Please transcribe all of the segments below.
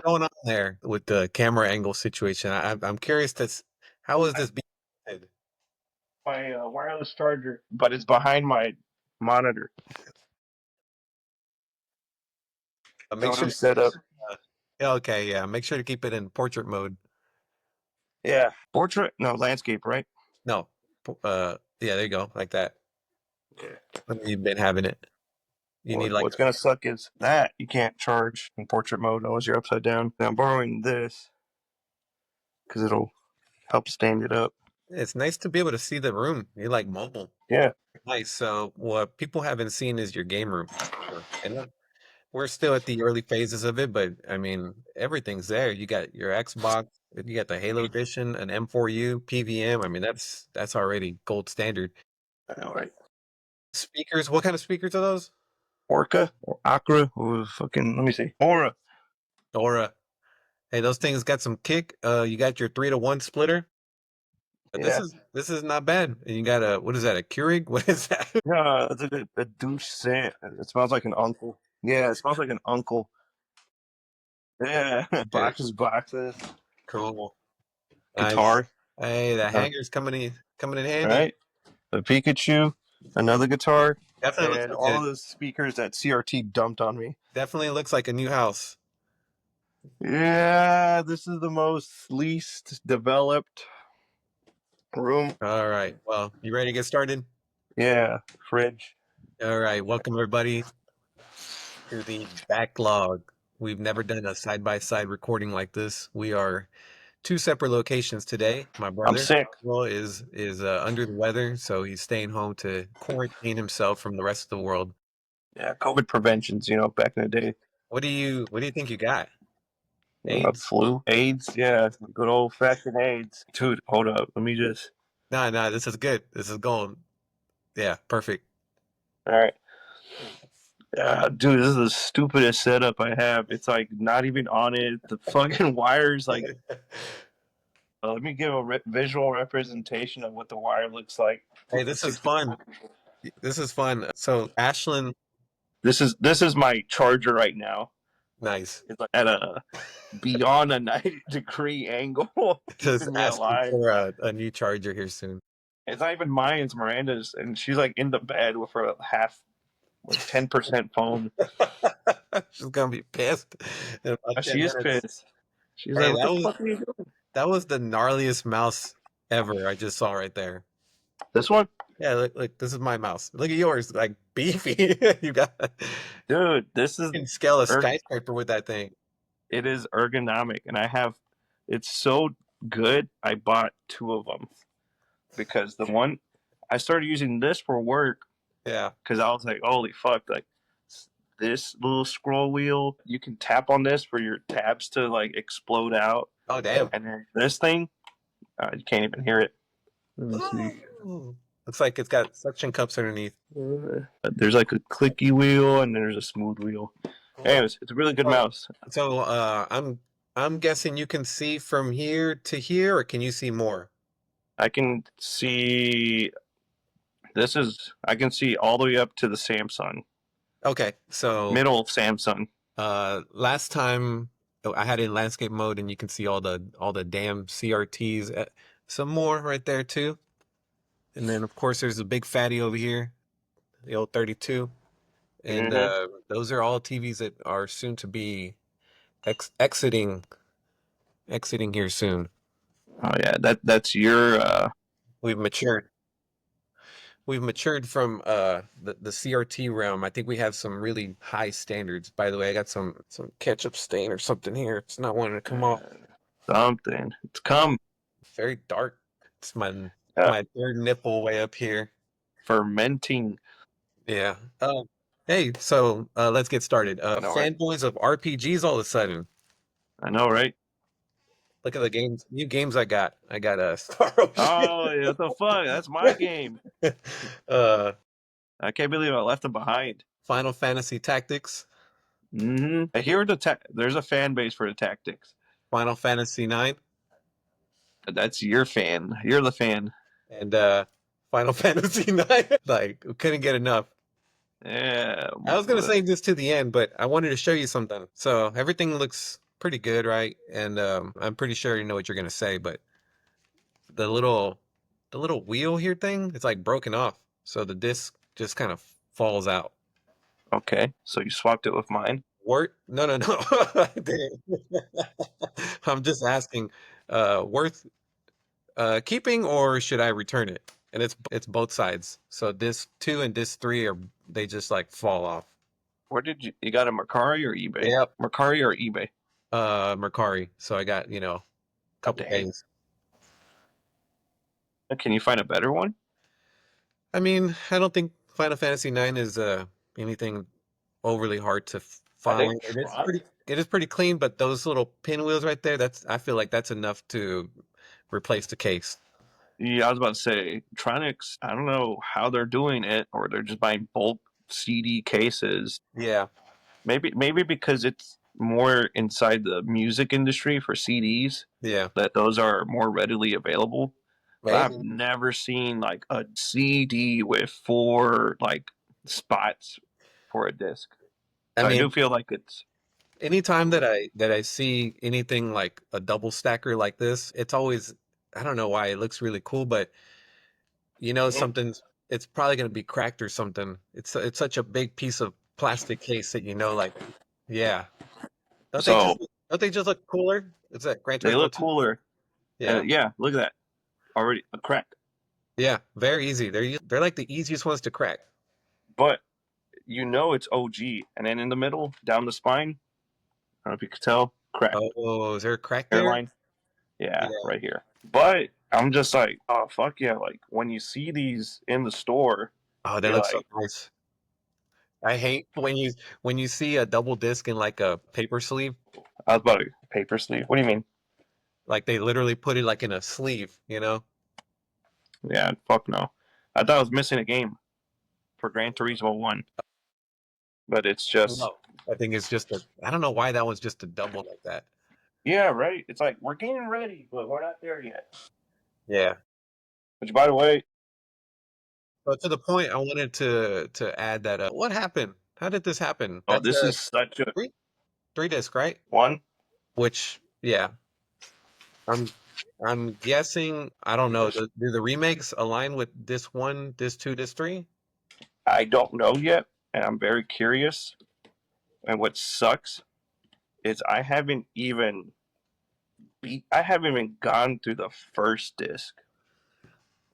going on there with the camera angle situation? I'm curious. How is this being edited? My wireless charger, but it's behind my monitor. Make So sure. I'm set up. Yeah, okay, yeah. Make sure to keep it in portrait mode. Yeah, portrait? No, landscape, right? No, yeah, there you go, like that. Yeah. When you've been having it, you need like What's gonna suck is that you can't charge in portrait mode unless you're upside down. Now I'm borrowing this because it'll help stand it up. it's nice to be able to see the room. You like mobile. Yeah. Nice. So what people haven't seen is your game room. And we're still at the early phases of it, but I mean, everything's there. You got your Xbox, you got the Halo Edition, an M4U, PVM. I mean, that's already gold standard. I know, right? Speakers, what kind of speakers are those? Orca or Acra or fucking, let me see. Aura. Aura. Hey, those things got some kick. You got your 3-to-1 splitter. But Yeah. this is not bad. And you got a what is that? A Keurig? What is that? Yeah, it's a douche scent. It smells like an uncle. Yeah, it smells like an uncle. Yeah. Boxes. Cool. Nice. Guitar. Hey, the Uh, hanger's coming in handy. right? The Pikachu, another guitar, Definitely looks and like all of the speakers that CRT dumped on me. definitely looks like a new house. Yeah, this is the most least developed room. All right. Well, you ready to get started? Yeah, fridge. All right. Welcome everybody to the backlog. We've never done a side-by-side recording like this. We are two separate locations today. My I'm brother sick. Pablo, is under the weather, so he's staying home to quarantine himself from the rest of the world. Yeah, COVID preventions, back in the day. What do you think you got? AIDS? Flu, AIDS, yeah, good old fashioned AIDS. Dude, hold up. Let me just. No, this is good. This is going. Yeah, perfect. All right. Dude, this is the stupidest setup I have. It's like not even on it. The fucking wires, like, let me give a visual representation of what the wire looks like. Hey, this is fun. This is fun. So, Ashlyn, This is my charger right now. nice. It's like at a beyond a 90-degree angle, Just keeping me asking alive. for a new charger here soon. It's not even mine, it's Miranda's, and she's like in the bed with her half, like 10% phone. She's gonna be pissed in about 10 She is minutes. pissed. She's Hey, like, "What the fuck are you doing?" that was the gnarliest mouse ever I just saw right there. This one, Yeah, look, this is my mouse. Look at yours, like beefy. You got dude. This you is can scale a er- skyscraper with that thing. it is ergonomic, and I have. It's so good. I bought two of them because the one I started using this for work Yeah. because I was like, "Holy fuck!" Like this little scroll wheel, you can tap on this for your tabs to like explode out, Oh, damn. and then this thing, you can't even hear it. Let me see. Ooh. Looks like it's got suction cups underneath. There's like a clicky wheel and there's a smooth wheel. Anyways, it's a really good mouse. So, I'm guessing you can see from here to here, or can you see more? I can see I can see all the way up to the Samsung. Okay, so Middle of Samsung. last time I had it in landscape mode, and you can see all the damn CRTs. Some more right there too, and then of course there's a big fatty over here, the old 32, and Mm-hmm. those are all TVs that are soon to be exiting here soon. Oh yeah, that's your We've matured. We've matured from the CRT realm. I think we have some really high standards. By the way, I got some ketchup stain or something here. It's not wanting to come off. something. It's come. Very dark. It's Uh, my third nipple way up here. Fermenting. Yeah. Hey, so let's get started. I know, right? Fanboys of RPGs all of a sudden. I know, right? Look at the new games I got. I got a Star Ocean. Oh, yeah, what the fuck? That's my game. uh, I can't believe I left them behind. Final Fantasy Tactics. Mm-hmm. I hear there's a fan base for the Tactics. Final Fantasy 9. That's your fan. You're the fan. And Final Fantasy 9. Like, we couldn't get enough. Yeah. I was gonna save this to the end, but I wanted to show you something. So everything looks pretty good, right? And I'm pretty sure you know what you're gonna say, but the little the little wheel here thing, it's like broken off, so the disc just kind of falls out. Okay, so you swapped it with mine. Worth? No, no, no. I didn't. I'm just asking, worth keeping or should I return it? And it's both sides. So disc two and disc three are they just like fall off. Where did you got a Mercari or eBay? Yep. Mercari or eBay? Mercari. So I got, a Oh, couple dang. days. Can you find a better one? I mean, I don't think Final Fantasy 9 is anything overly hard to I think find. Tron. It is pretty clean, but those little pinwheels right there, that's I feel like that's enough to replace the case. Yeah, I was about to say Tronics. I don't know how they're doing it, or they're just buying bulk CD cases. Yeah. Maybe because it's more inside the music industry for CDs Yeah. that those are more readily available. But I've Maybe. never seen like a CD with four like spots for a disc. I So I do mean, feel like it's anytime that I see anything like a double stacker like this, it's always I don't know why it looks really cool, but something's it's probably going to be cracked or something. It's such a big piece of plastic case that like yeah. so Don't they just look cooler? Is that Gran they Turismo look 2? cooler. Yeah. Yeah, look at that. Already a crack. Yeah, very easy. They're like the easiest ones to crack. But it's OG. And then in the middle, down the spine, I don't know if you could tell, crack. Oh, is there a crack there? Hairline. Yeah, Yeah. right here. But I'm just like, oh fuck yeah! Like when you see these in the store, Oh, that you're looks so like, nice. I hate when you see a double disc in like a paper sleeve, I was about to paper sleeve. What do you mean? like they literally put it like in a sleeve, you know? Yeah, fuck no. I thought I was missing a game for Gran Turismo One, but it's just No. I think it's just I don't know why that one's just a double like that. yeah, right. It's like we're getting ready, but we're not there yet. Yeah. Which, by the way, But to the point, I wanted to add that what happened? How did this happen? oh, That's this is such a three three disc, right? one. Which yeah, I'm I'm guessing I don't know. Do the remakes align with this one, this two, this three? I don't know yet, and I'm very curious. And what sucks is I haven't even gone through the first disc.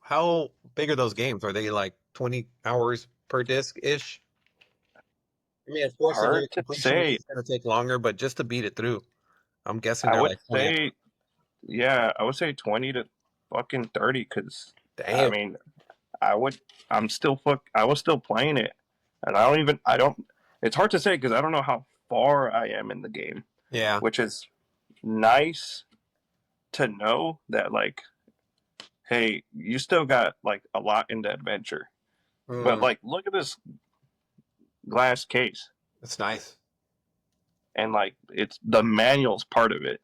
How big are those games? Are they like 20 hours per disc ish? I mean, of course, if you're Hard a to completionist, say. it's gonna take longer, but just to beat it through, I'm guessing I they're would like 20 hours. say, yeah, I would say 20 to fucking 30 because, I Damn. mean, I would, I was still playing it. And it's hard to say because I don't know how far I am in the game, Yeah. which is nice to know that, like, hey, you still got, like, a lot in the adventure. But, Mm, like, look at this glass case. that's nice. And, like, it's the manual's part of it.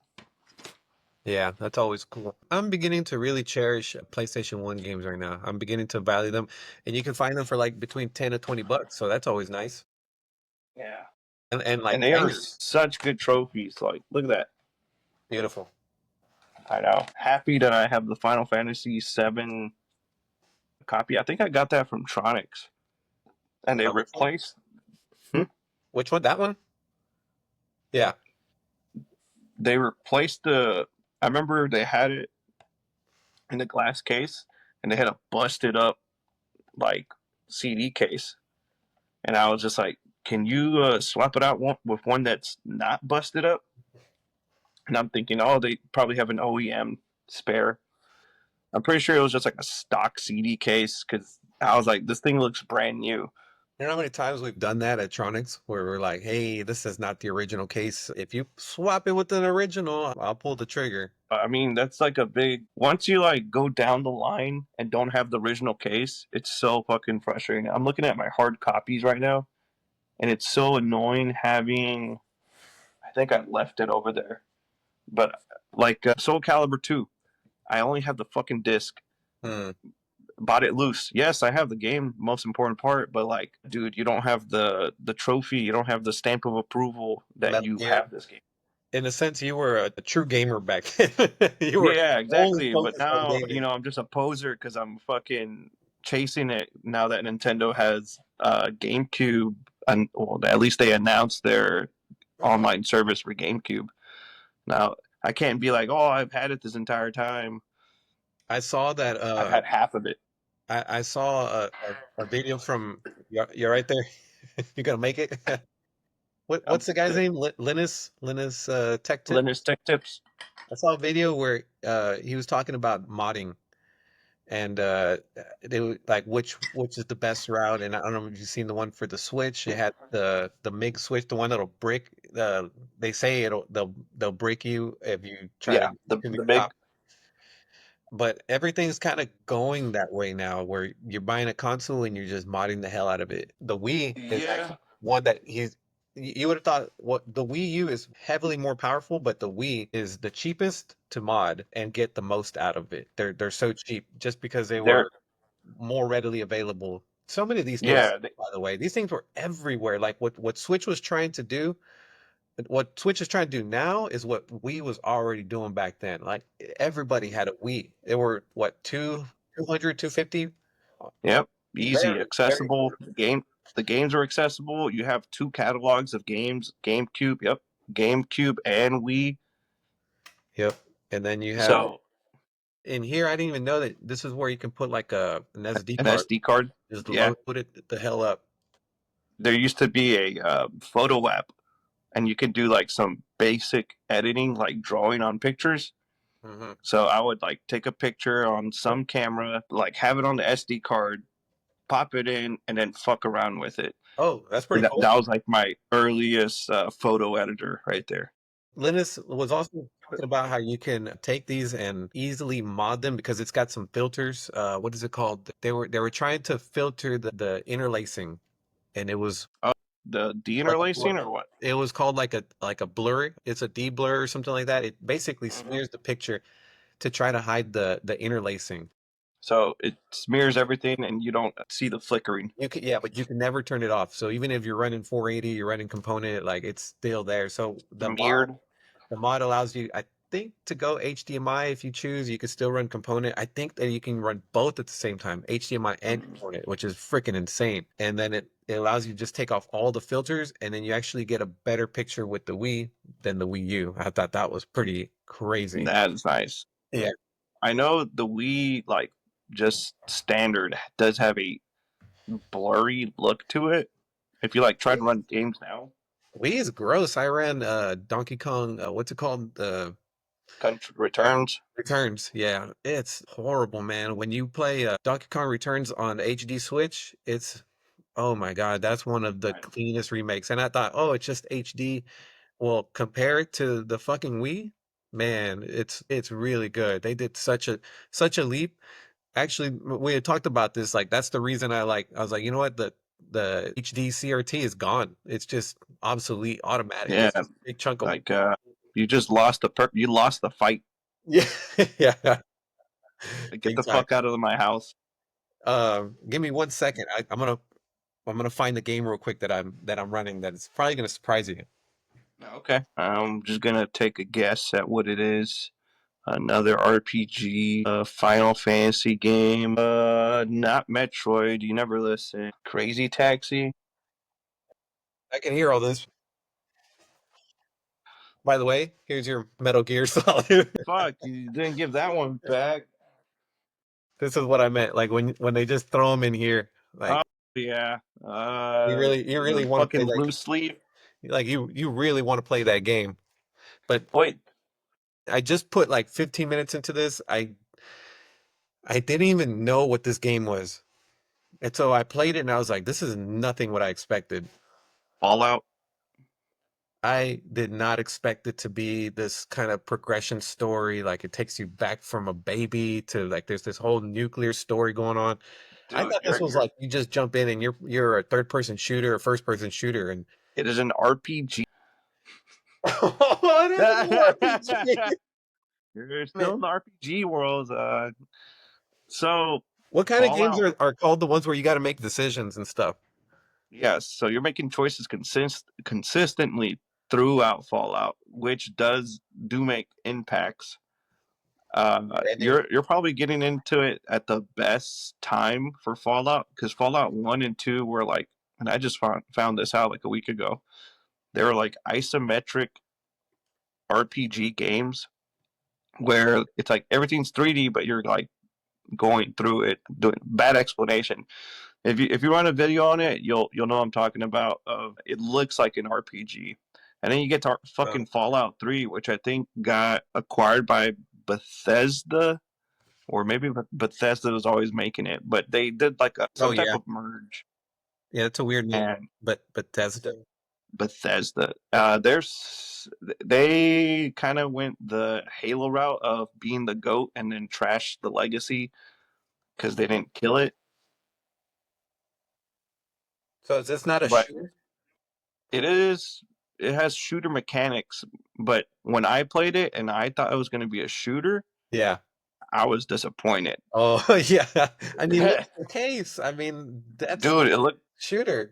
Yeah, that's always cool. I'm beginning to really cherish PlayStation 1 games right now. I'm beginning to value them, and you can find them for like between 10 to 20 bucks, so that's always nice. Yeah. And And like they are bangers. such good trophies. Like, look at that. Beautiful. I know. Happy that I have the Final Fantasy VII copy. I think I got that from Tronics, and they Which one? replaced. Hmm? Which one? That one? Yeah. They replaced the. I remember they had it in the glass case, and they had a busted up like CD case, and I was just like, "Can you swap it out with one that's not busted up?" And I'm thinking, oh, they probably have an OEM spare. I'm pretty sure it was just like a stock CD case because I was like, this thing looks brand new. You know how many times we've done that at Tronics where we're like, hey, this is not the original case. If you swap it with an original, I'll pull the trigger. I mean, that's like a big. Once you like go down the line and don't have the original case, it's so fucking frustrating. I'm looking at my hard copies right now, and it's so annoying having. I think I left it over there, but like Soul Calibur 2, I only have the fucking disc. Hmm. Bought it loose. Yes, I have the game, most important part, but like, dude, you don't have the trophy, you don't have the stamp of approval that Metal you Gear. have this game. In a sense, you were a true gamer back then. You were Yeah, only exactly. But focused on now, gaming. I'm just a poser because I'm fucking chasing it now that Nintendo has GameCube, and well, at least they announced their online service for GameCube. Now I can't be like, oh, I've had it this entire time. I saw that. I've had half of it. I saw a video from. You're right there. You gonna make it? I'm What's the guy's good. name? Linus Tech Tip. Linus Tech Tips. I saw a video where he was talking about modding and they were like which is the best route. And I don't know if you've seen the one for the Switch. It had the MIG switch, the one that'll break. They say they'll break you if you try to Yeah, get to the the big. top. But everything's kind of going that way now, where you're buying a console and you're just modding the hell out of it. The Wii is Yeah, one that you would have thought what the Wii U is heavily more powerful, but the Wii is the cheapest to mod and get the most out of it. They're so cheap just because they they're were more readily available. So many of these things, yeah, by the way, these things were everywhere. Like what Switch was trying to do, what Switch is trying to do now is what Wii was already doing back then. Like everybody had a Wii. They were what 200, 250. yep, easy, Very, very. accessible. The games are accessible. You have two catalogs of games: GameCube, yep, GameCube and Wii. Yep. And then you have So in here. I didn't even know that this is where you can put like an SD an card. SD card. Just Yeah, load it the hell up. there used to be a photo app, and you could do like some basic editing, like drawing on pictures. Hmm. So I would like take a picture on some camera, like have it on the SD card, pop it in, and then fuck around with it. Oh, that's pretty cool. That was like my earliest photo editor right there. Linus was also talking about how you can take these and easily mod them because it's got some filters. What is it called? They were trying to filter the interlacing, and it was Oh, the like a blur. deinterlacing or what? It was called like a blur. It's a de-blur or something like that. It basically Mm-hmm. smears the picture to try to hide the interlacing. So it smears everything, and you don't see the flickering. You can, yeah, but you can never turn it off. So even if you're running 480, you're running component, like it's still there. So Smeared. the mod allows you, I think, to go HDMI if you choose. You can still run component. I think that you can run both at the same time, HDMI and component, which is freaking insane. And then it allows you to just take off all the filters, and then you actually get a better picture with the Wii than the Wii U. I thought that was pretty crazy. That is nice. Yeah, I know the Wii, like just standard, does have a blurry look to it. If you like try to run games now, Wii is gross. I ran Donkey Kong. What's it called? Country Returns. Returns, yeah, it's horrible, man. When you play Donkey Kong Returns on HD Switch, it's oh my God, that's one of the cleanest remakes. And I thought, oh, it's just HD. Well, compare it to the fucking Wii, man, it's really good. They did such a leap. Actually, we had talked about this. Like that's the reason I was like, you know what, the HD CRT is gone. It's just obsolete, automatic. Yeah, It's just a big chunk of like you just lost you lost the fight. yeah, yeah, Like, get big the time. fuck out of my house. Give me 1 second. I'm gonna find the game real quick that I'm running that is probably gonna surprise you. Okay, I'm just gonna take a guess at what it is. Another RPG, Final Fantasy game, not Metroid. You never listen. Crazy Taxi. I can hear all this. By the way, here's your Metal Gear Solid. Fuck, you didn't give that one back. This is what I meant. Like when they just throw them in here, Oh like yeah, you really the want to play fucking that. blue sleeve. Like you really want to play that game. But Wait, I just put like 15 minutes into this. I didn't even know what this game was, and so I played it and I was like, this is nothing what I expected. Fallout. I did not expect it to be this kind of progression story. Like it takes you back from a baby to like there's this whole nuclear story going on. I Dude, thought this was like you just jump in and you're a third person shooter, a first person shooter, and it is an RPG. what is an RPG? You're Man, still in the RPG world. So what kind of games Fallout. are called the ones where you got to make decisions and stuff? Yes, so you're making choices consistently. throughout Fallout, which do make impacts. Ending. You're probably getting into it at the best time for Fallout, because Fallout 1 and 2 were like, and I just found this out like a week ago. They were like isometric RPG games where it's like everything's 3D, but you're like going through it. Doing bad explanation. If you run a video on it, you'll know what I'm talking about. It looks like an RPG, and then you get to fucking Fallout 3, which I think got acquired by Bethesda, or maybe Bethesda was always making it, but they did like Oh some type yeah, of merge. yeah. It's a weird name, And but Bethesda. Bethesda, they kind of went the Halo route of being the goat and then trashed the legacy because they didn't kill it. So is this not a But shooter? it is. It has shooter mechanics, but when I played it and I thought it was going to be a shooter, Yeah. I was disappointed. Oh yeah. I mean, look at the case. I mean, that's Dude, shooter.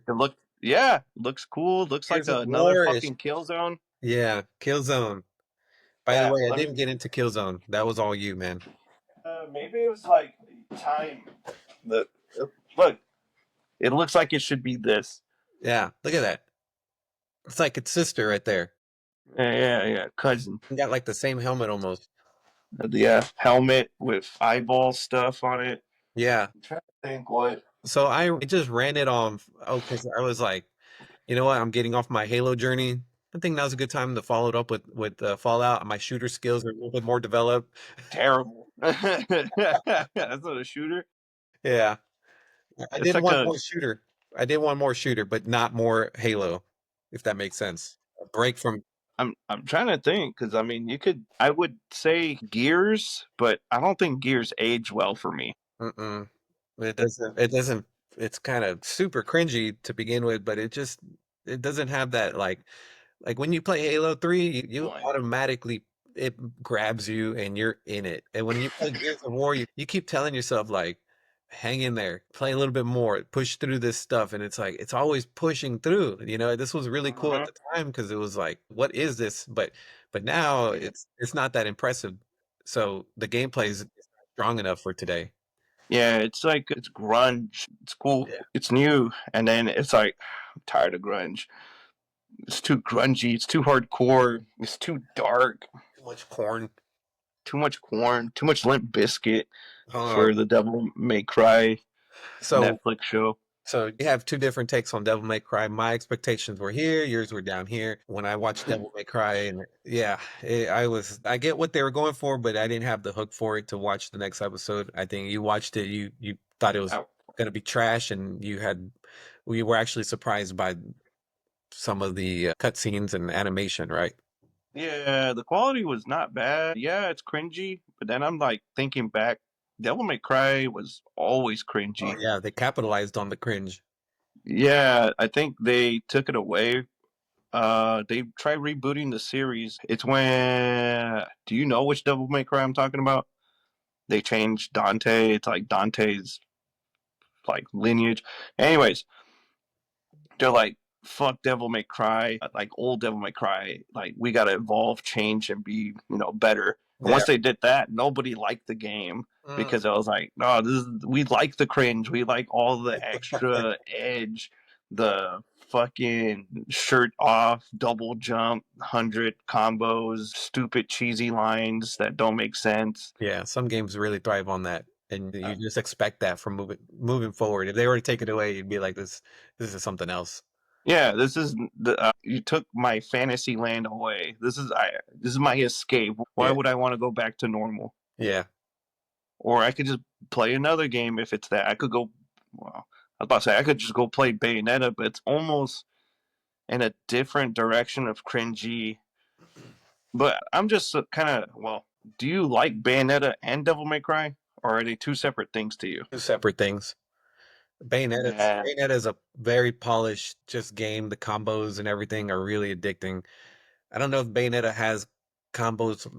yeah, looks cool. Looks like Gears of another War-ish. fucking Killzone. Yeah, Killzone. By the Yeah, way, I let me. didn't get into Killzone. That was all you, man. Maybe it was like time. The look, it looks like it should be this. Yeah, look at that. It's like its sister right there. Yeah, cousin. You got like the same helmet almost. The helmet with eyeball stuff on it. Yeah. I'm trying to think what. So I just ran it on. Oh, because I was like, you know what? I'm getting off my Halo journey. I think now's a good time to follow it up with Fallout. My shooter skills are a little bit more developed. Terrible. That's not a shooter. Yeah, I It's did like want a. more shooter. I did want more shooter, but not more Halo, if that makes sense. A break from. I'm trying to think because I mean you could. I would say Gears, but I don't think Gears age well for me. Mm-mm. It doesn't. It doesn't. It's kind of super cringy to begin with, but it doesn't have that like when you play Halo 3, you Like, automatically it grabs you and you're in it. And when you play Gears of War, you keep telling yourself like, hang in there, play a little bit more, push through this stuff. And it's like it's always pushing through. You know, this was really cool at mhm. the time because it was like, what is this? But now it's not that impressive. So the gameplay is not strong enough for today. Yeah, it's like it's grunge. It's cool. Yeah. It's new, and then it's like I'm tired of grunge. It's too grungy. It's too hardcore. It's too dark. Too much corn. Too much corn. Too much Limp Biscuit Oh, for the Devil May Cry so Netflix show. So you have two different takes on Devil May Cry. My expectations were here, yours were down here. When I watched Devil May Cry, and yeah, I get what they were going for, but I didn't have the hook for it to watch the next episode. I think you watched it, you thought it was I, going to be trash, and we were actually surprised by some of the cutscenes and animation, right? Yeah, the quality was not bad. Yeah, it's cringy, but then I'm like thinking back, Devil May Cry was always Oh cringy. yeah, they capitalized on the cringe. Yeah, I think they took it away. They tried rebooting the series. It's when do you know which Devil May Cry I'm talking about? They changed Dante. It's like Dante's like lineage. Anyways, they're like, fuck Devil May Cry, like old Devil May Cry, like we gotta evolve, change, and be, better. And Yeah. once they did that, nobody liked the game Mm. because I was like, no, we like the cringe, we like all the extra edge, the fucking shirt off, double jump, 100 combos, stupid cheesy lines that don't make sense. Yeah, some games really thrive on that, and you just expect that from moving forward. If they were to take it away, you'd be like, this is something else. Yeah, this is the you took my fantasy land away. This is my escape. Why Yeah, would I want to go back to normal? yeah. Or I could just play another game if it's that. I could go. Well, I was about to say I could just go play Bayonetta, but it's almost in a different direction of cringy. But I'm just kind of well. Do you like Bayonetta and Devil May Cry, or are they two separate things to you? Two separate things. Yeah. Bayonetta is a very polished just game. The combos and everything are really addicting. I don't know if Bayonetta has combos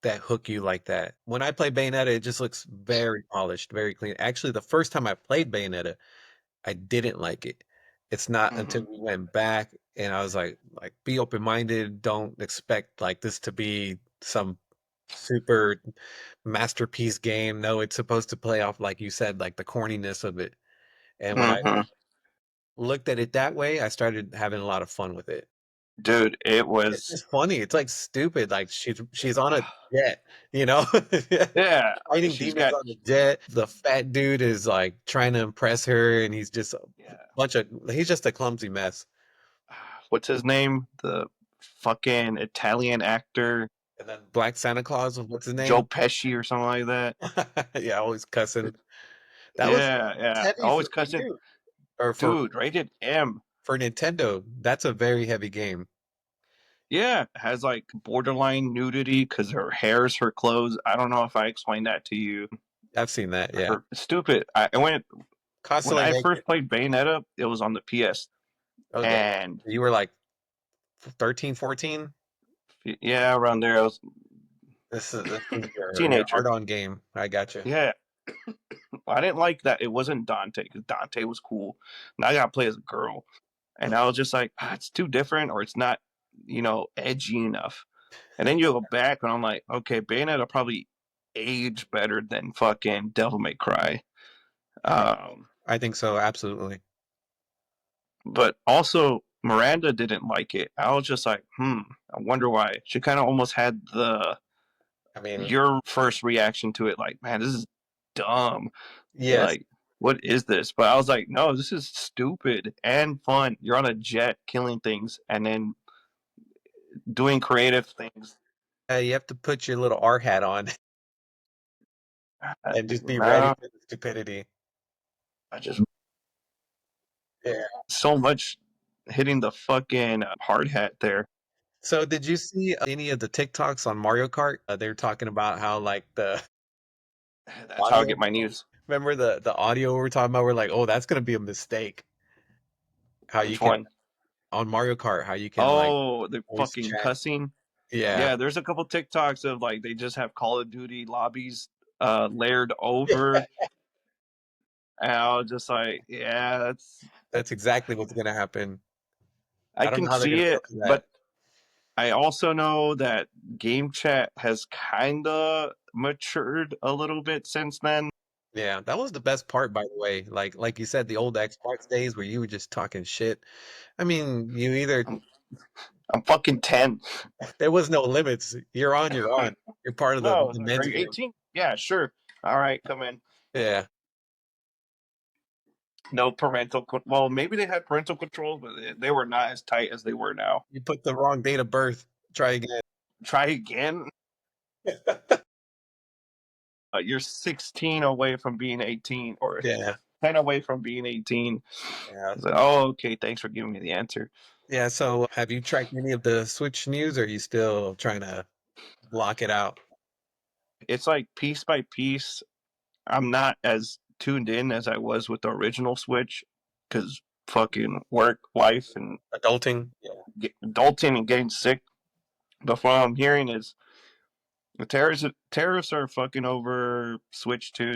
that hook you like that. When I play Bayonetta, it just looks very polished, very clean. Actually, the first time I played Bayonetta, I didn't like it. It's not until Hmm. we went back and I was like be open minded. Don't expect like this to be some super masterpiece game. No, it's supposed to play off like you said, like the corniness of it. And when I Hmm. looked at it that way, I started having a lot of fun with it. Dude, it It's was. just funny. It's like stupid. Like she's on a jet, you know, Yeah, fighting she's demons got. on a jet. The fat dude is like trying to impress her, and he's just a Yeah. bunch of he's just a clumsy mess. What's his name? The fucking Italian actor, And then Black Santa Claus, what's his Joe name? Pesci or something like that. Yeah, always cussing. That was Yeah, yeah. heavy Always for cussing. you or Dude, rated M. for Nintendo. That's a very heavy game. Yeah, has like borderline nudity because her hair's her clothes. I don't know if I explained that to you. I've seen that. Yeah, Her stupid. I went when constantly I make first it. played Bayonetta. It was on the PS, Okay, and you were like 13, 14. yeah, around there I was This is your teenager. hard on game. I got you. Yeah, I didn't like that. It wasn't Dante because Dante was cool. Now I gotta play as a girl, and I was just like, it's too different, or it's not, edgy enough. And then you go back, and I'm like, okay, Bayonetta probably aged better than fucking Devil May Cry. Um, I think so. Absolutely. but also Miranda didn't like it. I was just like, I wonder why. She kind of almost had the I mean, your first reaction to it, like, man, this is dumb. yes. Like, what is this? But I was like, no, this is stupid and fun. You're on a jet killing things and then doing creative things. You have to put your little R hat on and just be ready Nah, for the stupidity. I just Yeah. so much hitting the fucking hard hat there. So, did you see any of the TikToks on Mario Kart? They're talking about how like the That's how I audio. get my news. Remember the audio we were talking about? We're like, oh, that's gonna be a mistake. How you Which can one? on Mario Kart, how you can like Oh, the voice fucking chat. cussing. Yeah. Yeah, there's a couple TikToks of like they just have Call of Duty lobbies layered Yeah. over. And I was just like, yeah, That's exactly what's gonna happen. I I don't can know how they're see gonna it, filter that. but I also know that game chat has kinda matured a little bit since then. Yeah, that was the best part, by the way. Like you said, the old Xbox days where you were just talking shit. I mean, you either I'm, I'm fucking 10. there was no limits. You're on, you're on. You're part of Oh, the are men's you room. 18? Yeah, sure. All right, come in. Yeah. No parental. Well, maybe they had parental controls, but they were not as tight as they were now. You put the wrong date of birth. Try again. Try again. You're 16 away from being 18, or Yeah. 10 away from being 18. Yeah. I was like, oh, okay, thanks for giving me the answer. Yeah. So have you tracked any of the Switch news or are you still trying to block it out? It's like piece by piece. I'm not as tuned in as I was with the original Switch because fucking work, life, and Adulting? Yeah. adulting and getting sick. But what I'm hearing is the terrorists are fucking over Switch 2.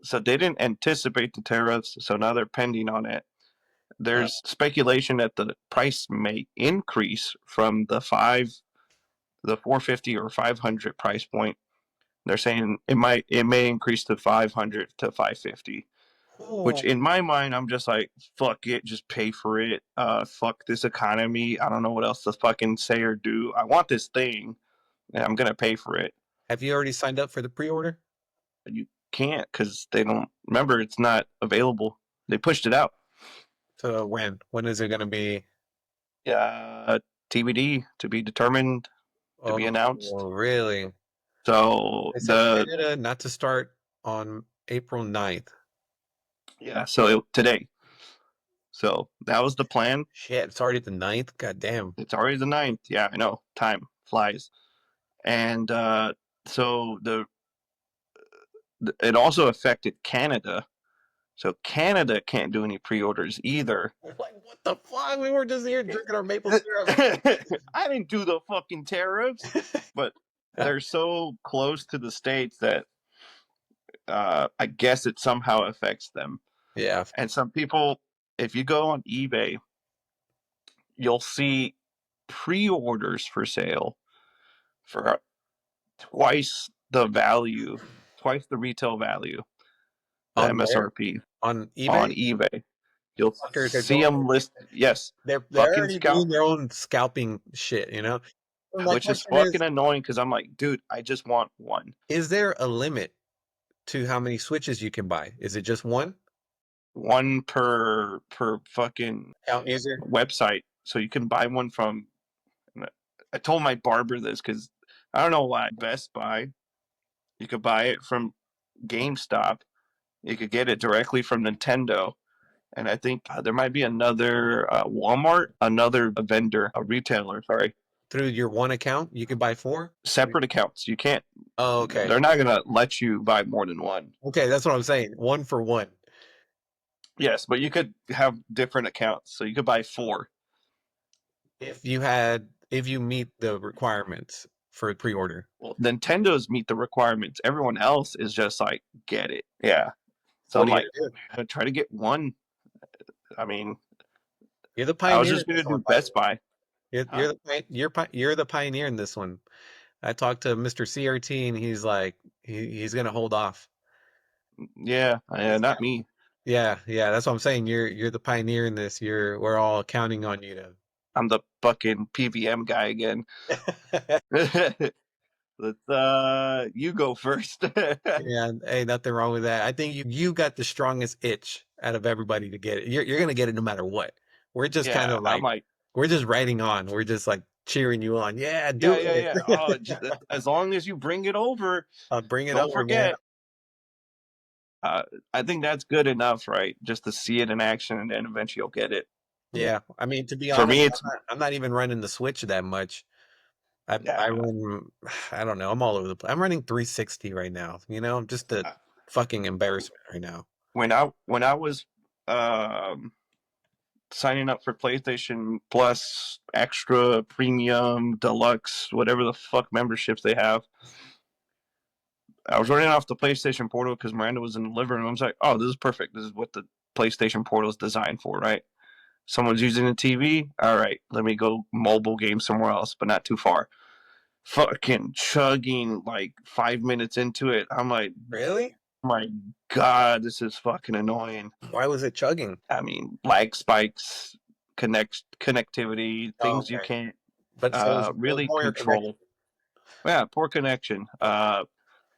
So they didn't anticipate the tariffs, so now they're pending on it. Uh, There's speculation that the price may increase from the 450 or 500 price point. They're saying it may increase to 500 to 550, which oh, in my mind I'm just like, fuck it, just pay for it. Fuck this economy. I don't know what else to fucking say or do. I want this thing and I'm gonna pay for it. have you already signed up for the pre-order? But you can't because they don't remember it's not available. They pushed it out. So when? When is it going to be? TBD to be determined, to be Oh, announced. really? So They said the Canada not to start on April 9th. yeah, so today. So that was the plan. Shit, it's already the 9th. God damn. It's already the 9th. Yeah, I know. Time flies. And so it also affected Canada. So Canada can't do any pre-orders either. Like, what the fuck? We were just here drinking our maple syrup. I didn't do the fucking tariffs, but they're so close to the states that I guess it somehow affects them. Yeah. And some people, if you go on eBay, you'll see pre-orders for sale for twice the value, twice the retail value, the On where? MSRP On on eBay? eBay. You'll Fuckers are see going. them list. Yes, They're fucking already doing scalp, their own scalping shit. So my which is question fucking annoying because I'm like, dude, I just want one, is there a limit to how many switches you can buy? Is it just one? one per fucking Count user? website, so you can buy one from. I told my barber this because I don't know why Best Buy. You could buy it from GameStop. You could get it directly from Nintendo. And I think there might be another Walmart, another vendor, a retailer, sorry, Through your one account, you can buy four? separate accounts. You can't, Oh, okay. they're not going to let you buy more than one. Okay, that's what I'm saying. One for one. Yes, but you could have different accounts. So you could buy four. If you meet the requirements for pre-order. Well, Nintendo's meet the requirements. Everyone else is just like, get it. Yeah. So What I'm are you like, gonna do? I try to get one. I mean, You're the I was pioneer in just going to this do one, by the Best way. Buy. You're Huh? you're the you're the pioneer in this one. I talked to Mr. CRT and he's like he's gonna hold off. Yeah, He's not me. Yeah, yeah, that's what I'm saying. You're the pioneer in this. We're all counting on you I'm the fucking PVM guy again. to. Let's you go first. Yeah, hey, nothing wrong with that. I think you got the strongest itch out of everybody to get it. You're gonna get it no matter what. We're just kind Yeah, of I'm like like, we're just writing on. We're just like cheering you on. Yeah, yeah, do yeah, yeah. it. Oh, as long as you bring it over, I'll bring it don't over, man. forget. Uh, I think that's good enough, right? Just to see it in action, and then eventually you'll get it. Yeah, I mean, to be For honest, me, it's I'm not even running the Switch that much. I yeah. run, I don't know. I'm all over the place. I'm running 360 right now. Just a fucking embarrassment right now. When I was um, signing up for PlayStation Plus, Extra, Premium, Deluxe, whatever the fuck memberships they have, I was running off the PlayStation Portal because Miranda was in the living room. I was like, oh, this is perfect. This is what the PlayStation Portal is designed for, right? Someone's using a TV. All right, let me go mobile game somewhere else, but not too far. Fucking chugging like 5 minutes into it. I'm like, Really? my God, this is fucking annoying. Why was it chugging? I mean, lag spikes, connectivity, Oh, things you okay. can't But so it was really more your connection. control. Yeah, poor connection.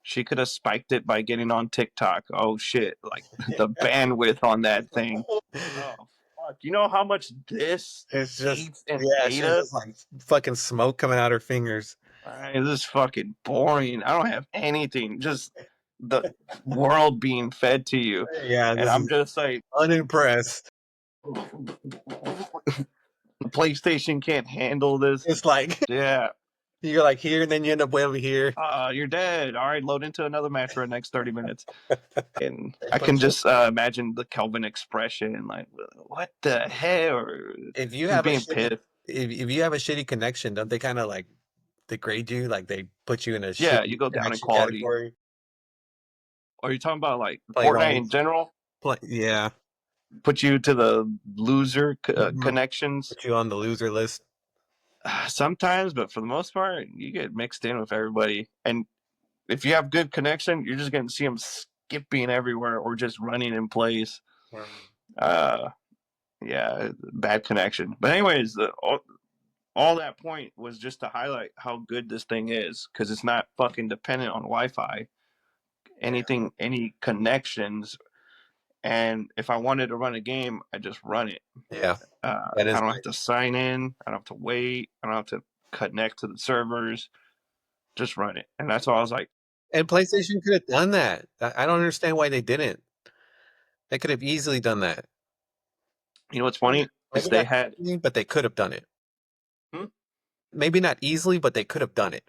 She could have spiked it by getting on TikTok. Oh shit! Like the bandwidth on that thing. Oh fuck! You know how much this It's just, eats and yeah, ate she's up? just like fucking smoke coming out her fingers. This is fucking boring. I don't have anything. Just the world being fed to you, Yeah, and this I'm is just like, unimpressed. PlayStation can't handle this. It's like Yeah. you're like here and then you end up way over here. You're dead. All right, load into another match for the next 30 minutes. And They I can put you, just imagine the Kelvin expression, like, what the hell? Or if you he's have a being shitty pissed. if you have a shitty connection, don't they kind of like degrade you? Like they put you in a Yeah, you shitty go down in connection quality. category? Are you talking about like Played Fortnite all in general? yeah. Put you to the loser Mhm. connections? Put you on the loser list. Sometimes, but for the most part, you get mixed in with everybody. And if you have good connection, you're just going to see them skipping everywhere or just running in place. Uh, yeah, bad connection. But anyways, all that point was just to highlight how good this thing is because it's not fucking dependent on Wi-Fi, Yeah. anything, any connections. And if I wanted to run a game, I just run it. Yeah. That I is don't have to nice. sign in. I don't have to wait. I don't have to connect to the servers. Just run it. And that's all I was like, And PlayStation could have done that. I don't understand why they didn't. They could have easily done that. you know what's funny is Maybe they not had. easily, but they could have done it. Hmm? Maybe not easily, but they could have done it.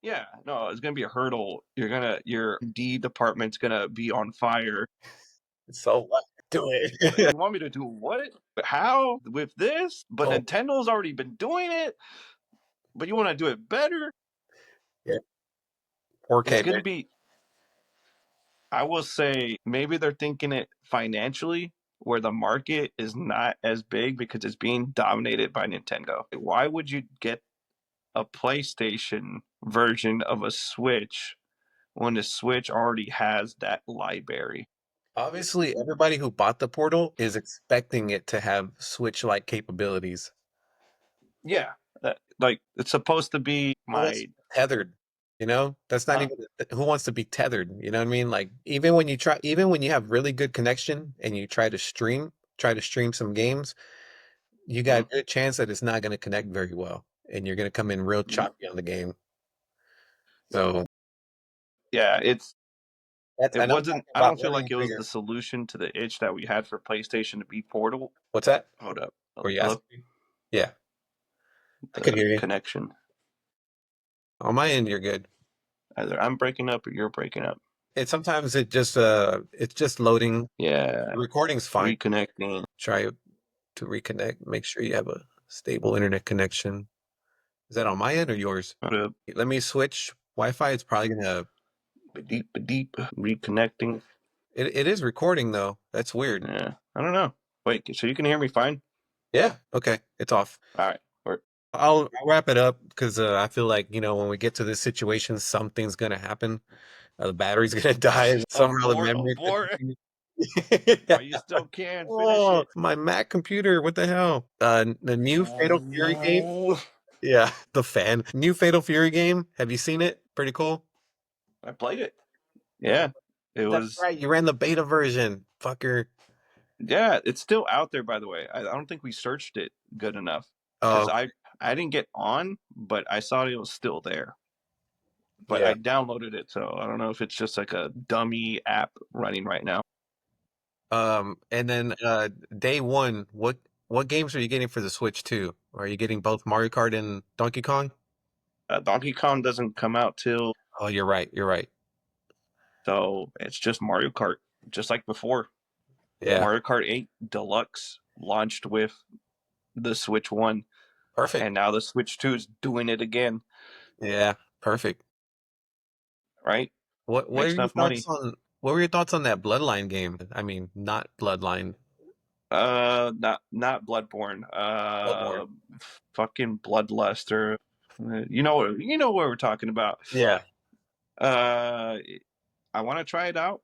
Yeah, no, it's gonna be a hurdle. Your D department's gonna be on fire. So what? Do it. You want me to do what? How with this? But Oh, Nintendo's already been doing it. But you want to do it better? yeah. It's 4K, going man. to be. I will say maybe they're thinking it financially. where the market is not as big because it's being dominated by Nintendo. Why would you get a PlayStation version of a Switch when the Switch already has that library? Obviously, everybody who bought the Portal is expecting it to have Switch-like capabilities. Yeah, like it's supposed to be Who wants my. to be tethered? You know, that's not even who wants to be tethered. You know what I mean? Like even when you have really good connection and you try to stream some games, you got a good chance that it's not going to connect very well, and you're going to come in real choppy on the game. So Yeah, that's it and I'm wasn't. talking I about don't feel like running it through was your. the solution to the itch that we had for PlayStation to be portable. What's that? Hold up. Were you Hello? asking me? Yeah, I could The hear you. connection. On my end, you're good. Either I'm breaking up or you're breaking up. Sometimes it's just loading. Yeah, The recording's fine. reconnecting. Try to reconnect. Make sure you have a stable internet connection. Is that on my end or yours? Hold up. Let me switch Wi-Fi. It's probably gonna. Deep. Reconnecting. It is recording though. That's weird. Yeah, I don't know. Wait, so you can hear me fine? Yeah. Okay. It's off. All right. I'll wrap it up because I feel like when we get to this situation, something's gonna happen. The battery's gonna die. Somehow the memory's gonna Abort. continue. While you still can finish Oh, it. my Mac computer. What the hell? The new Fatal Fury game. Yeah, the fan. New Fatal Fury game. Have you seen it? Pretty cool. I played it. Yeah, it That's was. right. You ran the beta version, fucker. Yeah, it's still out there. By the way, I don't think we searched it good enough because Oh, I didn't get on, but I saw it was still there. But yeah. I downloaded it, so I don't know if it's just like a dummy app running right now. And then day one, what games are you getting for the Switch too? Are you getting both Mario Kart and Donkey Kong? Donkey Kong doesn't come out till, Oh, you're right. You're right. so it's just Mario Kart, just like before. Yeah. Mario Kart 8 Deluxe launched with the Switch 1, Perfect. and now the Switch 2 is doing it again, Yeah. Perfect. right? What are Makes your enough thoughts money. on what were your thoughts on that Bloodline game? I mean, not Bloodline, Not Bloodborne. Bloodborne. Fucking Bloodluster. You know what we're talking about. Yeah. Uh, I want to try it out.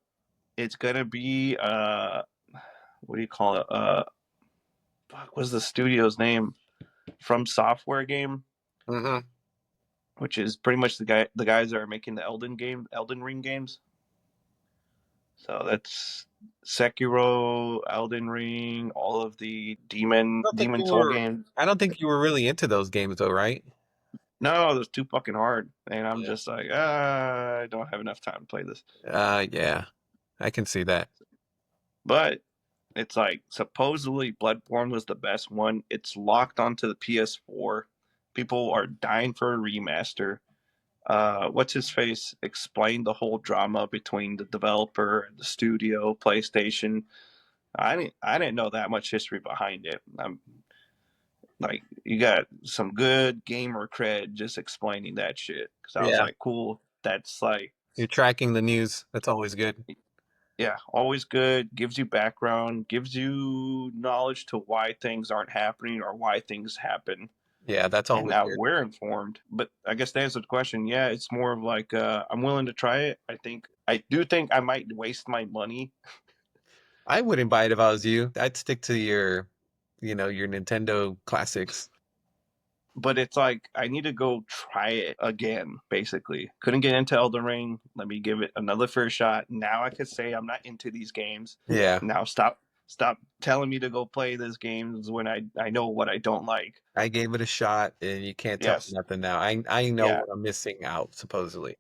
It's gonna be what do you call it? Fuck, what's the studio's name? From Software game, Mm-hmm. which is pretty much the guys that are making the Elden Ring games. So that's Sekiro, Elden Ring, all of the Demon Soul games. I don't think you were really into those games though, right? No, it was too fucking hard, and I'm Yeah. just like, I don't have enough time to play this. Yeah. I can see that. But it's like supposedly Bloodborne was the best one. It's locked onto the PS4. People are dying for a remaster. What's his face explained the whole drama between the developer and the studio, PlayStation. I didn't know that much history behind it. I'm like, you got some good gamer cred just explaining that shit. Because I was Yeah. like, cool. That's like, You're tracking the news. That's always good. yeah, always good. Gives you background, gives you knowledge to why things aren't happening or why things happen. Yeah, that's And always now good. we're informed. But I guess to answer the question, yeah, it's more of like I'm willing to try it. I do think I might waste my money, I wouldn't buy it if I was you. I'd stick to your Nintendo classics. but it's like I need to go try it again. Basically, couldn't get into Elden Ring. Let me give it another fair shot. Now I could say I'm not into these games. Yeah. Now stop telling me to go play these games when I know what I don't like. I gave it a shot and you can't tell me Yes, nothing now. I know yeah. what I'm missing out, supposedly.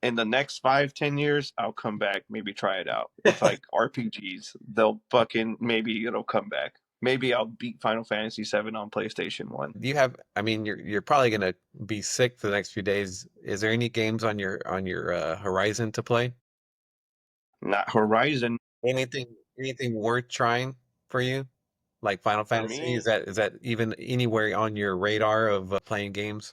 In the next 5-10 years, I'll come back, maybe try it out with like RPGs. They'll fucking maybe it'll come back. Maybe I'll beat Final Fantasy VII on PlayStation One. I mean, you're probably gonna be sick for the next few days. Is there any games on your horizon to play? Not Horizon Anything worth trying for you? Like Final for Fantasy? me. Is that even anywhere on your radar of playing games?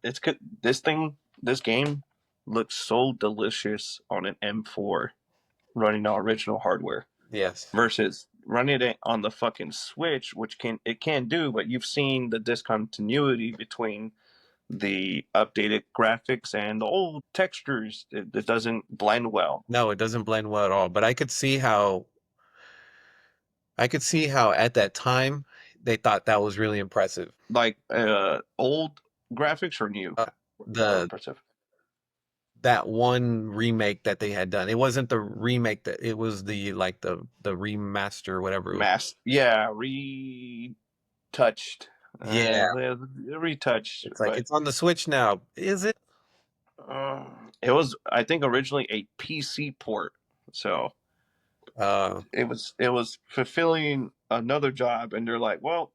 It's good. This game looks so delicious on an M4 running on original hardware. Yes. versus running it on the fucking Switch, which can do, but you've seen the discontinuity between the updated graphics and the old textures. It doesn't blend well. No, it doesn't blend well at all. But I could see how at that time they thought that was really impressive. Like old graphics or new Uh, or the impressive. that one remake that they had done. It wasn't the remake that it was the like the remaster, whatever it was. Yeah, retouched. Yeah. Retouched, It's like but it's on the Switch now. Is it? uh, it was, I think, originally a PC port, so Uh, it was fulfilling another job, and they're like, well,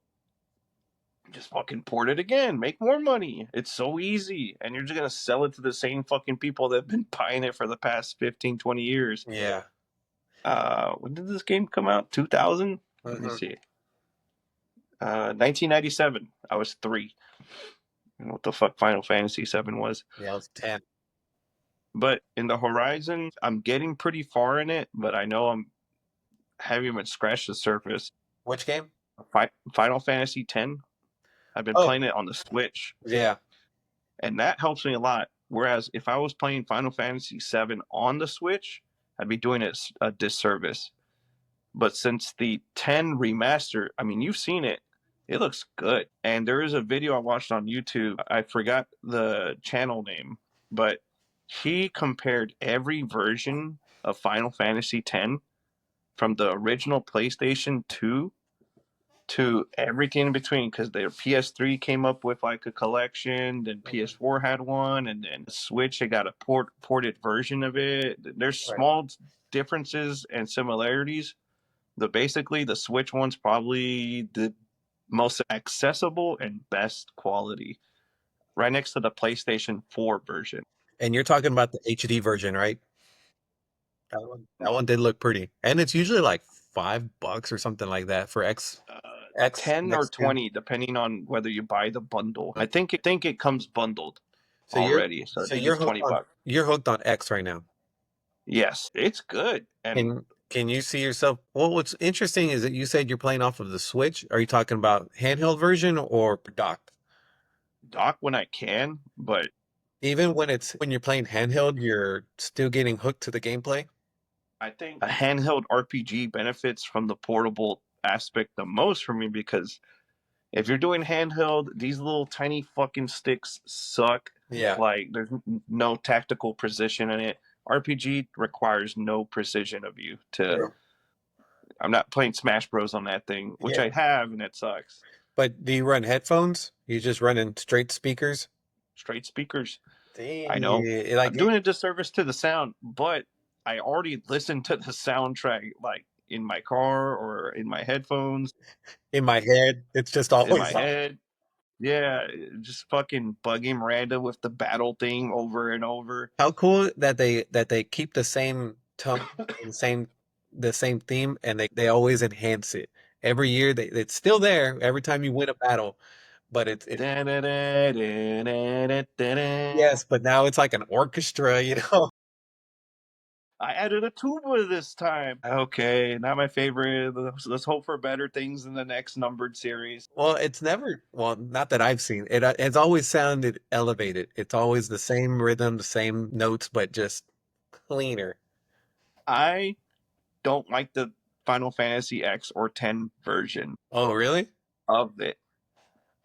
just fucking port it again, make more money. It's so easy, and you're just gonna sell it to the same fucking people that have been buying it for the past 15, 20 years. yeah. When did this game come out? 2000? Let me Hmm. see. 1997. I was 3. I don't know what the fuck Final Fantasy 7 was. Yeah, it was 10. But in the Horizon, I'm getting pretty far in it, but I know haven't even scratched the surface. Which game? Final Fantasy 10. I've been Oh, playing it on the Switch, yeah. and that helps me a lot. Whereas if I was playing Final Fantasy 7 on the Switch, I'd be doing it a disservice. But since the 10 remaster, I mean, you've seen it, it looks good. And there is a video I watched on YouTube. I forgot the channel name, but he compared every version of Final Fantasy 10 from the original PlayStation 2 to everything in between, because their PS3 came up with like a collection, then Mhm. PS4 had one, and then Switch, they got a ported version of it. There's Right. small differences and similarities. Basically, the Switch one's probably the most accessible and best quality, right next to the PlayStation 4 version. And you're talking about the HD version, right? That one did look pretty. And it's usually like $5 or something like that for Uh, X 10 or next gen. 20, depending on whether you buy the bundle. Mhm. I think it comes bundled So you're already, so I so think you're it's hooked 20 on bucks. you're hooked on X right now. Yes, it's good. And Can you see yourself? Well, what's interesting is that you said you're playing off of the Switch. Are you talking about handheld version or docked? dock when I can, but Even when you're playing handheld, you're still getting hooked to the gameplay. I think a handheld RPG benefits from the portable aspect the most for me, because if you're doing handheld, these little tiny fucking sticks suck. Yeah. Like, there's no tactical precision in it. RPG requires no precision of you to. True. I'm not playing Smash Bros on that thing, which Yeah. I have, and it sucks. But do you run headphones? You just running straight speakers? Straight speakers. I Dang, know like I'm doing a disservice to the sound, but I already listened to the soundtrack, like in my car or in my headphones, in my head, it's just in my always on. head. Yeah, just fucking bugging Miranda with the battle thing over and over. How cool that they keep the same tone and the same theme, and they always enhance it. Every year it's still there every time you win a battle, but it's Da-da-da-da-da-da-da. yes, but now it's like an orchestra, you know. I added a tuba this time. Okay, not my favorite. Let's hope for better things in the next numbered series. Well, it's never, well, not that I've seen it. It's always sounded elevated. It's always the same rhythm, the same notes, but just cleaner. I don't like the Final Fantasy X or 10 version Oh, really? of it,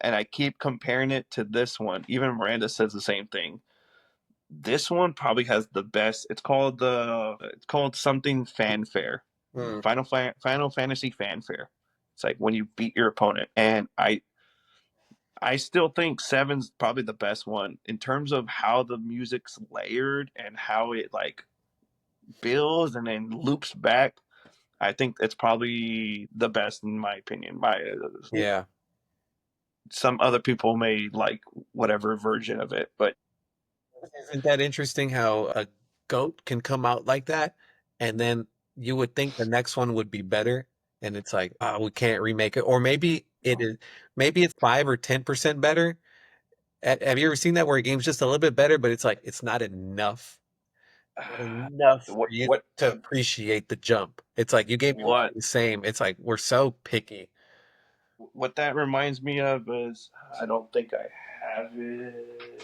and I keep comparing it to this one. Even Miranda says the same thing. This one probably has the best. It's called something fanfare. Hmm. Final Fantasy fanfare. It's like when you beat your opponent, and I still think seven's probably the best one in terms of how the music's layered and how it like builds and then loops back. I think it's probably the best in my opinion. Yeah. Some other people may like whatever version of it, but Isn't that interesting how a goat can come out like that? And then you would think the next one would be better. And it's like, oh, we can't remake it. Or maybe it's 5 or 10% better. Have you ever seen that where a game's just a little bit better, but it's like, it's not enough? enough for what you what to appreciate the jump. It's like you gave me what the same. It's like we're so picky. what that reminds me of is I don't think I have it.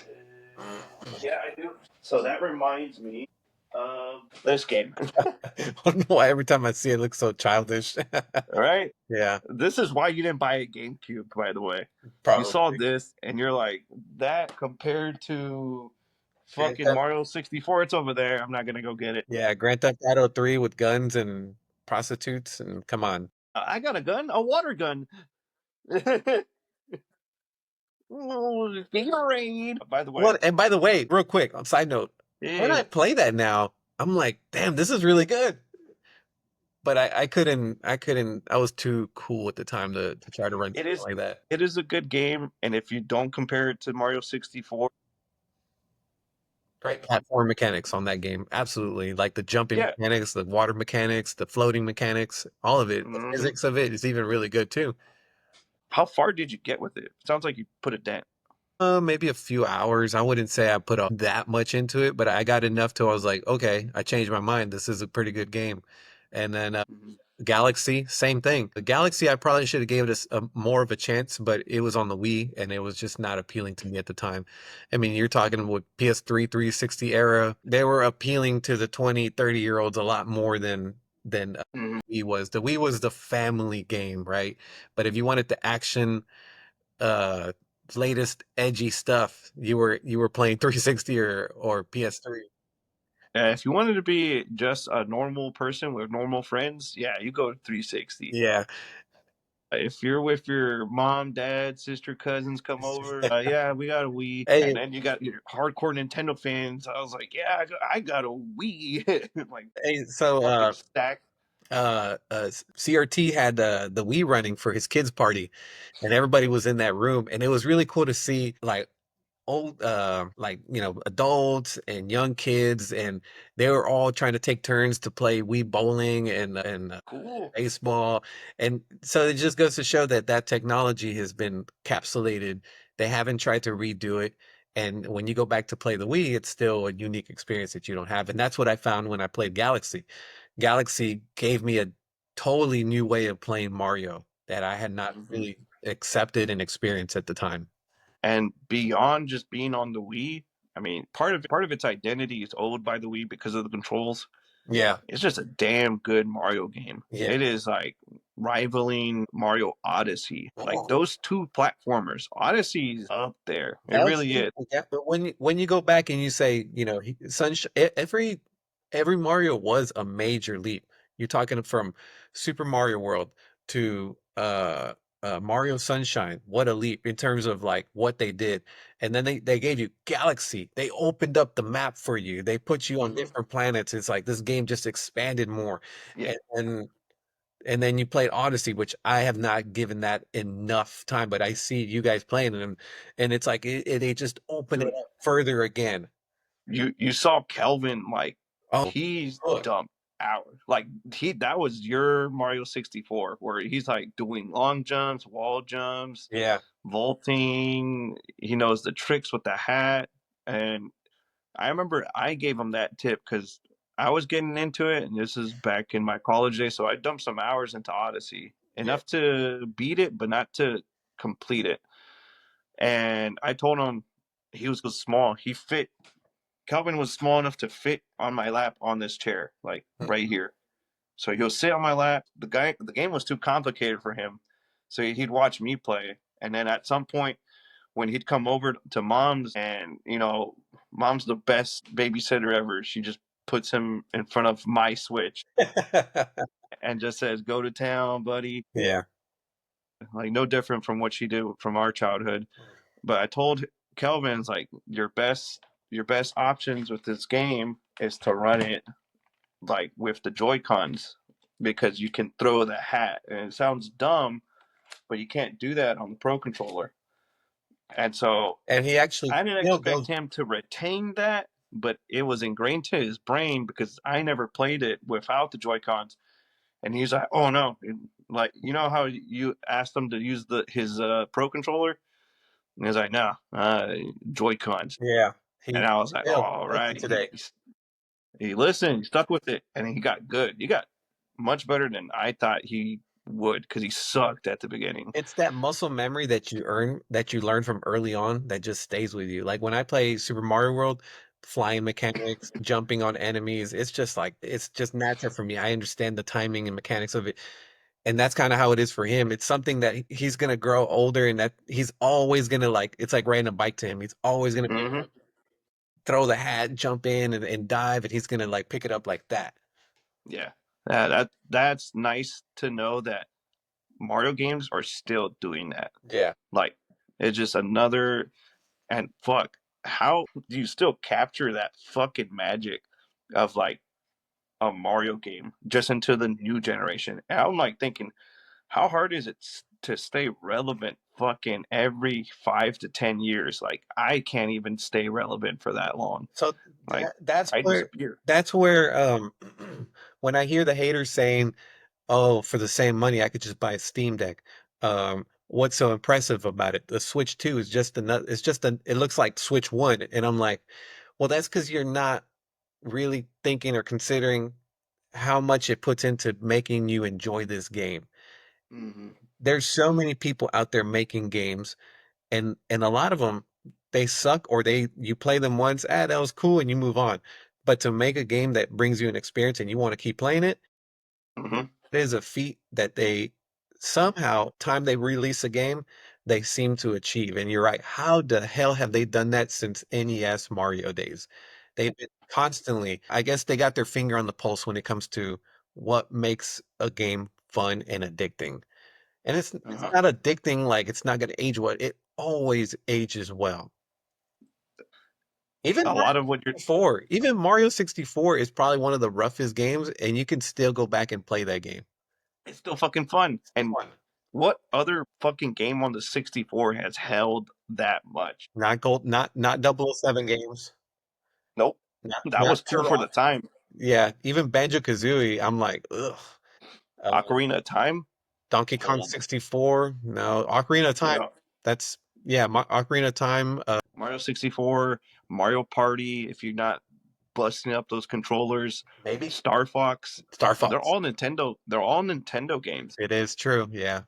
Yeah, I do. So that reminds me of this game. I don't know why every time I see it, it looks so childish. All right. Yeah, This is why you didn't buy a GameCube, by the way. You saw probably. this and you're like, that compared to Grand fucking Theft, Mario 64, it's over there. I'm not gonna go get it. yeah, Grand Theft Auto 3 with guns and prostitutes and come on. I got a gun, a water gun. Gatorade. By the way, Well, and by the way, real quick, on side note, when I yeah, play that now, I'm like, damn, this is really good. But I couldn't, I was too cool at the time to try to run it something is like that. it is a good game, and if you don't compare it to Mario 64, Great platform mechanics on that game. Absolutely. Like the jumping yeah. mechanics, the water mechanics, the floating mechanics, all of it. The Mhm. physics of it is even really good too. How far did you get with it? Sounds like you put a dent. Maybe a few hours. I wouldn't say I put that much into it, but I got enough till I was like, okay, I changed my mind. This is a pretty good game. And then Mhm. Galaxy, same thing. The Galaxy, I probably should have gave it more of a chance, but it was on the Wii and it was just not appealing to me at the time. I mean, you're talking with PS3, 360 era. They were appealing to the 20, 30-year-olds a lot more than Mhm. Wii was. The Wii was the family game, right? But if you wanted the action, uh, latest edgy stuff, you were playing 360 or PS3. If you wanted to be just a normal person with normal friends, yeah, you go to 360. Yeah. If you're with your mom, dad, sister, cousins come over, yeah, we got a Wii, and Hey, then you got your hardcore Nintendo fans. I was like, yeah, I got a Wii, like hey, so fucking stack. CRT had the Wii running for his kids' party, and everybody was in that room, and it was really cool to see like old like adults and young kids, and they were all trying to take turns to play Wii bowling and Cool. baseball. And so it just goes to show that that technology has been capsulated. They haven't tried to redo it. And when you go back to play the Wii, it's still a unique experience that you don't have. And that's what I found when I played Galaxy. Galaxy gave me a totally new way of playing Mario that I had not Mhm. really accepted and experienced at the time. And beyond just being on the Wii, I mean, part of its identity is owed by the Wii because of the controls. Yeah. It's just a damn good Mario game. Yeah. It is like rivaling Mario Odyssey. Like Oh, those two platformers, Odyssey's up there. It really Galaxy, is. yeah, but when you go back and you say, every Mario was a major leap. You're talking from Super Mario World to Mario Sunshine. What a leap in terms of like what they did. And then they gave you Galaxy. They opened up the map for you. They put you on Mhm. different planets. It's like this game just expanded more. Yeah, And then you played Odyssey, which I have not given that enough time, but I see you guys playing them, and it's like they just open it dude. up further again. You saw Kelvin like Oh, he's good. dumped hours. Like he that was your Mario 64 where he's like doing long jumps, wall jumps, Yeah, vaulting. He knows the tricks with the hat. And I remember I gave him that tip because I was getting into it, and this is back in my college days. So I dumped some hours into Odyssey, yeah. enough to beat it, but not to complete it. And I told him he was small. He fit. Calvin was small enough to fit on my lap on this chair, like right here. So he'll sit on my lap. The game was too complicated for him, so he'd watch me play. And then at some point, when he'd come over to mom's, and mom's the best babysitter ever. She just puts him in front of my Switch and just says, "Go to town, buddy." Yeah. Like no different from what she did from our childhood. But I told Kelvin's like your best options with this game is to run it like with the Joy Cons because you can throw the hat. And it sounds dumb, but you can't do that on the Pro controller. And so And he actually I didn't still expect goes. him to retain that, but it was ingrained to his brain because I never played it without the Joy Cons. And he's like, "Oh no!" Like how you asked him to use his Pro controller, and he's like, "No, Joy Cons." Yeah, And he I was like, still "All still to right." today. He listened, he stuck with it, and he got good. He got much better than I thought he would because he sucked at the beginning. It's that muscle memory that you earn, that you learn from early on, that just stays with you. Like when I play Super Mario World, flying mechanics, jumping on enemies, it's just like it's just natural for me. I understand the timing and mechanics of it. And that's kind of how it is for him. It's something that he's gonna grow older and that he's always gonna like it's like riding a bike to him. He's always gonna Mm-hmm. throw the hat, jump in and dive, and he's gonna like pick it up like that. Yeah, that's nice to know that Mario games are still doing that. Yeah. Like, it's just another and fuck. How do you still capture that fucking magic of like a Mario game just into the new generation? And I'm like thinking, how hard is it to stay relevant fucking every 5 to 10 years? Like, I can't even stay relevant for that long. So Like, that's I where disappear. when I hear the haters saying, "Oh, for the same money, I could just buy a Steam Deck." What's so impressive about it? The Switch 2 is just another. It's just it looks like Switch 1, and I'm like, well, that's because you're not really thinking or considering how much it puts into making you enjoy this game. Mm-hmm. There's so many people out there making games, and a lot of them they suck or they you play them once, that was cool, and you move on. But to make a game that brings you an experience and you want to keep playing it, Mm-hmm. it is a feat that they somehow, time they release a game, they seem to achieve. And you're right. How the hell have they done that since NES Mario days? They've been constantly, I guess they got their finger on the pulse when it comes to what makes a game fun and addicting. And it's Uh-huh. not addicting like it's not going to age well. It always ages well. Even A Mario lot of what you're 64, even Mario 64 is probably one of the roughest games, and you can still go back and play that game. it's still fucking fun. And Fun. what other fucking game on the 64 has held that much? Not gold, not 007 games. Nope. That Not was cool for the Turok. time. Yeah, even Banjo-Kazooie, I'm like, ugh. Ocarina of Time, Donkey Kong old. 64, no. Ocarina of Time, Yeah. that's yeah, Ocarina of Time, Mario 64, Mario Party, if you're not busting up those controllers, maybe Star Fox. Star They're Fox. all Nintendo. They're all Nintendo games. It is true, yeah.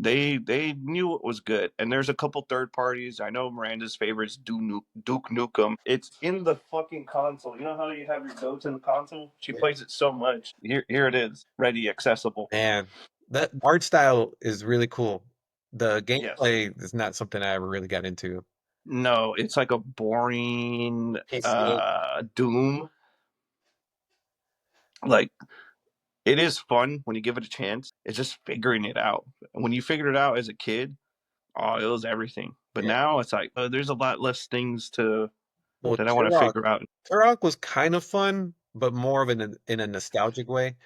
They knew it was good. And there's a couple third parties. I know Miranda's favorites, Duke Nukem. It's in the fucking console. You know how you have your notes in the console? She Yeah. plays it so much. Here it is, ready, accessible. Man, that art style is really cool. The Yes. gameplay is not something I ever really got into. No, it's like a boring PC. Doom. Like, it is fun when you give it a chance. It's just figuring it out. When you figured it out as a kid, oh, it was everything. But Yeah. now it's like there's a lot less things to Well, that I want to figure out. Turok was kind of fun, but more of an in a nostalgic way.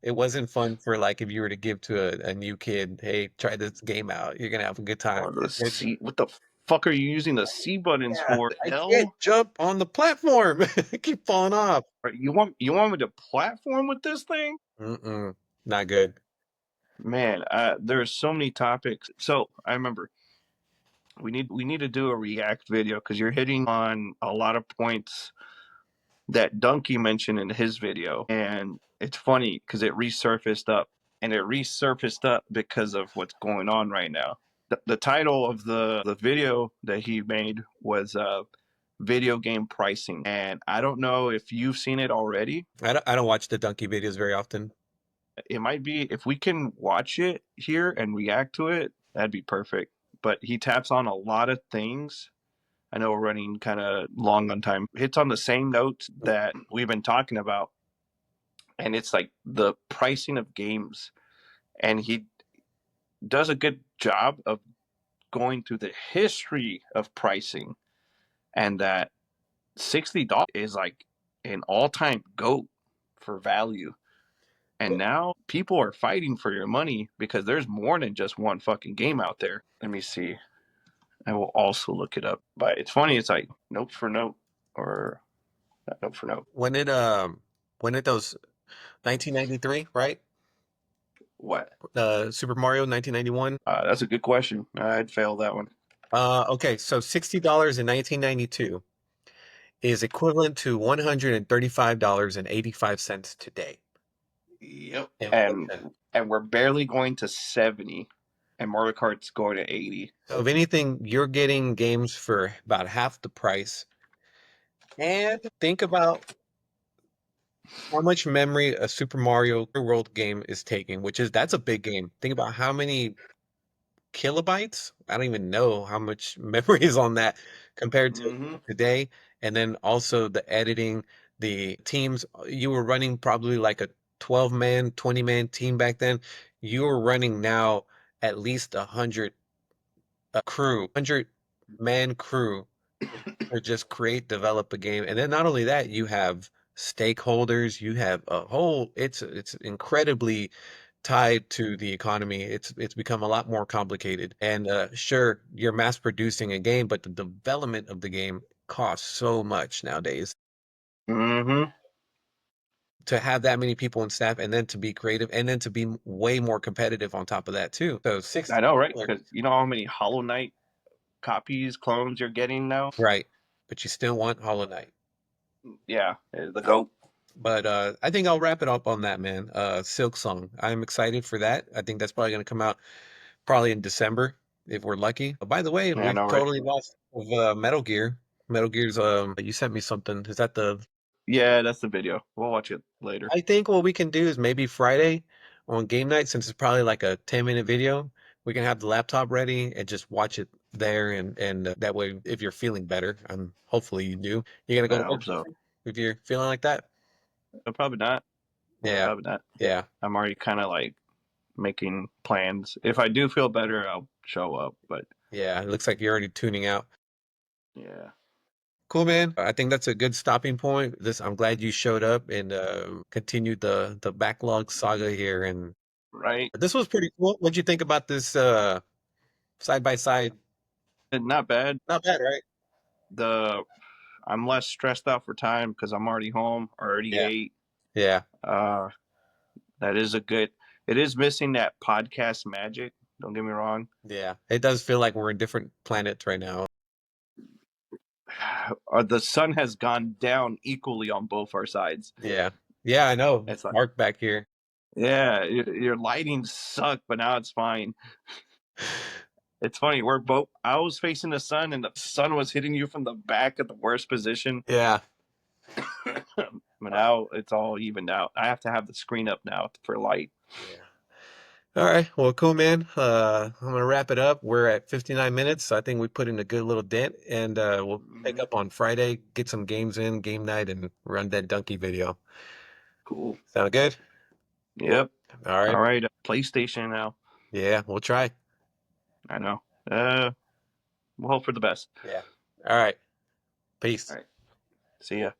It wasn't fun for like if you were to give to a new kid, hey, try this game out. You're gonna have a good time. Oh, the C. What the fuck are you using the C buttons Yeah, for? I can't Hell, jump on the platform. I keep falling off. you want me to platform with this thing? Mm-mm, not good. Man, there's so many topics. So I remember we need to do a react video because you're hitting on a lot of points that Donkey mentioned in his video, and it's funny because it resurfaced up because of what's going on right now. The title of the video that he made was video game pricing, and I don't know if you've seen it already. I don't watch the donkey videos very often. It might be if we can watch it here and react to it, that'd be perfect. But he taps on a lot of things. I know we're running kind of long on time. Hits on the same notes that we've been talking about, and it's like the pricing of games. And he does a good job of going through the history of pricing, and that $60 is like an all-time goat for value. And now people are fighting for your money because there's more than just one fucking game out there. Let me see. I will also look it up. But it's funny, it's like note for note or not note for note. When it those 1993, right? What? Super Mario 1991. That's a good question. I'd fail that one. Okay, so $60 in 1992. is equivalent to $135.85 today. Yep. And Inflation. we're barely going to 70, and Mario Kart's going to 80. So if anything, you're getting games for about half the price. And think about how much memory a Super Mario World game is taking, which is that's a big game. Think about how many kilobytes. I don't even know how much memory is on that compared to Mm-hmm. today. And then also the editing, the teams, you were running probably like a 12-man, 20-man team back then. You are running now at least 100 crew, 100-man crew to just create, develop a game. And then not only that, you have stakeholders, you have a whole, it's incredibly tied to the economy. It's become a lot more complicated. And sure, you're mass producing a game, but the development of the game costs so much nowadays. Mm-hmm. To have that many people on staff and then to be creative and then to be way more competitive on top of that too. So I 60, know, right? Because you know how many Hollow Knight copies, clones you're getting now? right. But you still want Hollow Knight. Yeah, the GOAT. But I think I'll wrap it up on that, man. Silk Song. I'm excited for that. I think that's probably going to come out probably in December if we're lucky. By the way, Yeah, I we've know, right? totally lost of Metal Gear. Metal Gear's you sent me something. Is that the Yeah, that's the video. We'll watch it later. I think what we can do is maybe Friday on game night, since it's probably like a 10-minute video, we can have the laptop ready and just watch it there and that way if you're feeling better, hopefully you do. You're gonna I go to work hope so. if you're feeling like that? But probably not. Yeah, Yeah. probably not. Yeah. I'm already kind of like making plans. If I do feel better, I'll show up. But Yeah. It looks like you're already tuning out. yeah, Cool, man. I think that's a good stopping point. I'm glad you showed up and continued the backlog saga here. And right. this was pretty cool. What'd you think about this side by side? And not bad. Not bad, right? The I'm less stressed out for time because I'm already home. Already Yeah. ate. Yeah. Uh, that is a good. It is missing that podcast magic. Don't get me wrong. Yeah. It does feel like we're in different planets right now. The sun has gone down equally on both our sides. Yeah. Yeah, I know. It's It's like, dark back here. yeah, your lighting sucked, but now it's fine. It's funny. We're both. I was facing the sun, and the sun was hitting you from the back at the worst position. Yeah. But now it's all evened out. I have to have the screen up now for light. Yeah. All right. Well, cool, man. I'm gonna wrap it up. We're at 59 minutes, so I think we put in a good little dent, and we'll pick Mm-hmm. up on Friday, get some games in, game night, and run that donkey video. Cool. Sound good? Yep. All right. All right. PlayStation now. Yeah, we'll try. I know. We'll hope for the best. Yeah. All right. All Peace. right. See ya.